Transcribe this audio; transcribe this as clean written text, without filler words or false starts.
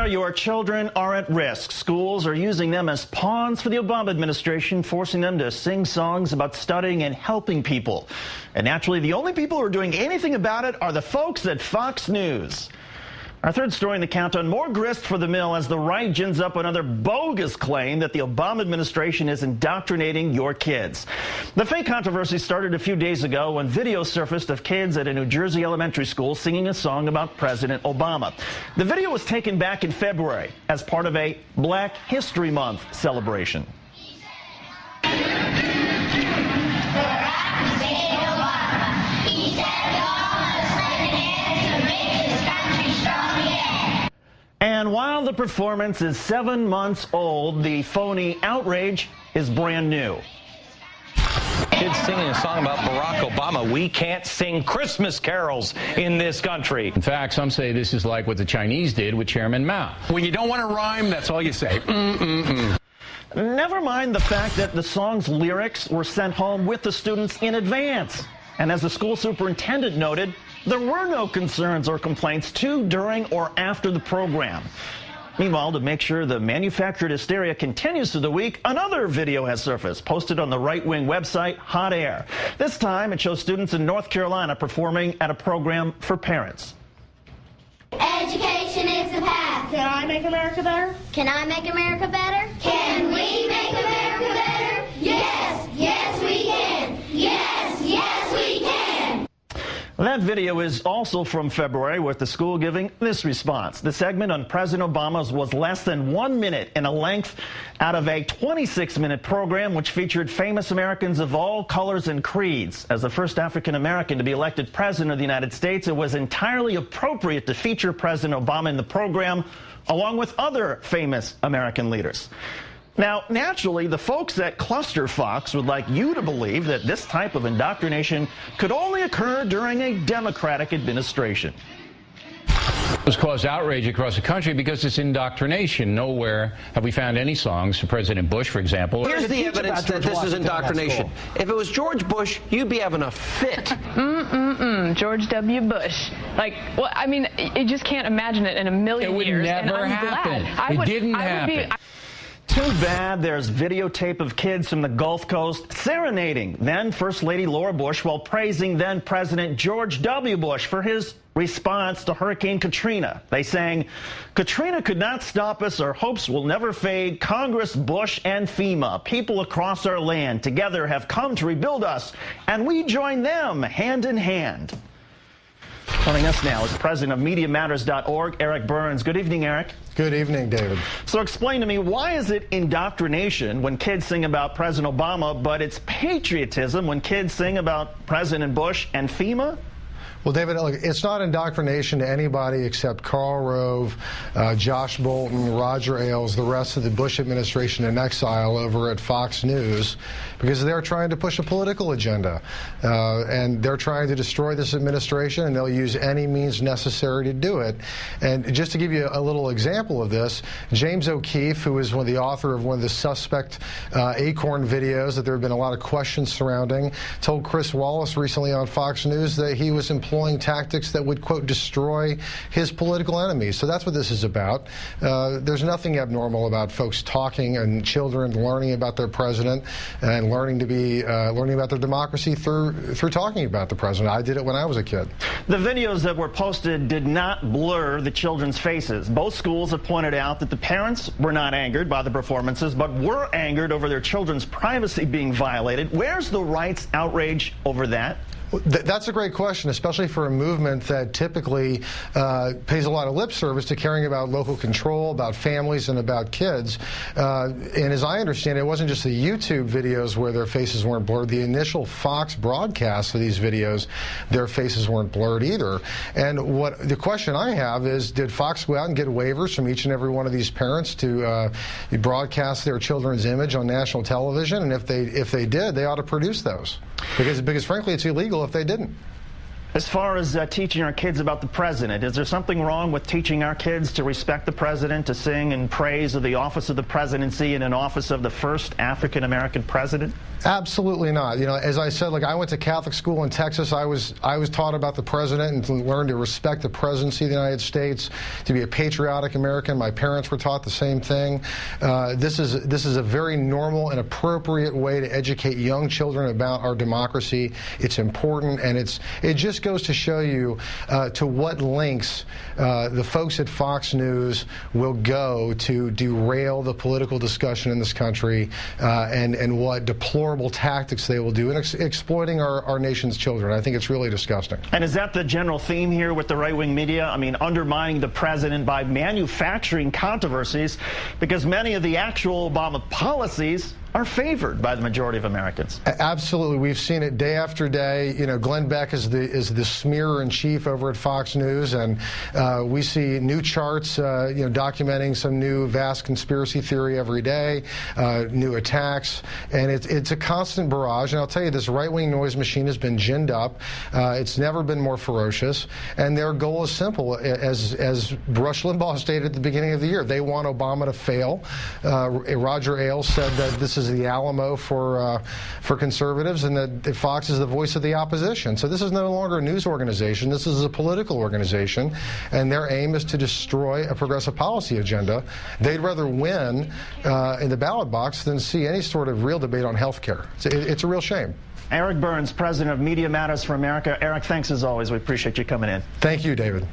there, your children are at risk. Schools are using them as pawns for the Obama administration, forcing them to sing songs about studying and helping people. And naturally, the only people who are doing anything about it are the folks at Fox News. Our third story in the countdown, more grist for the mill as the right gins up another bogus claim that the Obama administration is indoctrinating your kids. The fake controversy started a few days ago when video surfaced of kids at a New Jersey elementary school singing a song about President Obama. The video was taken back in February as part of a Black History Month celebration. And while the performance is 7 months old, the phony outrage is brand new. Kids singing a song about Barack Obama. We can't sing Christmas carols in this country. In fact, some say this is like what the Chinese did with Chairman Mao. When you don't want to rhyme, that's all you say. Never mind the fact that the song's lyrics were sent home with the students in advance. And as the school superintendent noted, there were no concerns or complaints during or after the program. Meanwhile, to make sure the manufactured hysteria continues through the week, another video has surfaced, posted on the right-wing website Hot Air. This time, it shows students in North Carolina performing at a program for parents. Education is the path. Can I make America better? Can I make America better? Can we make America better? Yes, yes we can. Yes, yes we can. That video is also from February, with the school giving this response. The segment on President Obama's was less than 1 minute in a length out of a 26-minute program which featured famous Americans of all colors and creeds. As the first African-American to be elected president of the United States, it was entirely appropriate to feature President Obama in the program, along with other famous American leaders. Now, naturally, the folks at Cluster Fox would like you to believe that this type of indoctrination could only occur during a Democratic administration. It has caused outrage across the country because it's indoctrination. Nowhere have we found any songs for President Bush, for example. Here's the evidence that this is indoctrination. If it was George Bush, you'd be having a fit. George W. Bush. Like, well, I mean, you just can't imagine it in a million years. It would never happen. It didn't happen. Too bad there's videotape of kids from the Gulf Coast serenading then First Lady Laura Bush while praising then President George W. Bush for his response to Hurricane Katrina. They sang, "Katrina could not stop us. Our hopes will never fade. Congress, Bush, and FEMA, people across our land, together have come to rebuild us, and we join them hand in hand." Joining us now is president of MediaMatters.org, Eric Burns. Good evening, Eric. Good evening, David. So explain to me, why is it indoctrination when kids sing about President Obama, but it's patriotism when kids sing about President Bush and FEMA? Well, David, look, it's not indoctrination to anybody except Karl Rove, Josh Bolton, Roger Ailes, the rest of the Bush administration in exile over at Fox News, because they're trying to push a political agenda. And they're trying to destroy this administration, and they'll use any means necessary to do it. And just to give you a little example of this, James O'Keefe, who is the author of one of the suspect Acorn videos that there have been a lot of questions surrounding, told Chris Wallace recently on Fox News that he was employing tactics that would, quote, destroy his political enemies. So that's what this is about. There's nothing abnormal about folks talking and children learning about their president and learning about their democracy through talking about the president. I did it when I was a kid. The videos that were posted did not blur the children's faces. Both schools have pointed out that the parents were not angered by the performances, but were angered over their children's privacy being violated. Where's the right's outrage over that? That's a great question, especially for a movement that typically pays a lot of lip service to caring about local control, about families, and about kids. And as I understand it, it wasn't just the YouTube videos where their faces weren't blurred. The initial Fox broadcasts of these videos, their faces weren't blurred either. And the question I have is, did Fox go out and get waivers from each and every one of these parents to broadcast their children's image on national television? And if they did, they ought to produce those. Because frankly, it's illegal if they didn't. As far as teaching our kids about the president, is there something wrong with teaching our kids to respect the president, to sing in praise of the office of the presidency and an office of the first African-American president? Absolutely not. You know, as I said, like, I went to Catholic school in Texas. I was taught about the president and to learn to respect the presidency of the United States, to be a patriotic American. My parents were taught the same thing. This is a very normal and appropriate way to educate young children about our democracy. It's important, and it just goes to show you to what lengths the folks at Fox News will go to derail the political discussion in this country, and what deplorable tactics they will do in exploiting our nation's children. I think it's really disgusting. And is that the general theme here with the right-wing media? I mean, undermining the president by manufacturing controversies, because many of the actual Obama policies are favored by the majority of Americans. Absolutely. We've seen it day after day. You know, Glenn Beck is the smearer-in-chief over at Fox News, and we see new charts, documenting some new vast conspiracy theory every day, new attacks, and it's a constant barrage. And I'll tell you, this right-wing noise machine has been ginned up. It's never been more ferocious, and their goal is simple. As Rush Limbaugh stated at the beginning of the year, they want Obama to fail. Roger Ailes said that this is the Alamo for conservatives, and that Fox is the voice of the opposition. So this is no longer a news organization. This is a political organization, and their aim is to destroy a progressive policy agenda. They'd rather win in the ballot box than see any sort of real debate on health care. It's a real shame. Eric Burns, president of Media Matters for America. Eric, thanks as always. We appreciate you coming in. Thank you, David.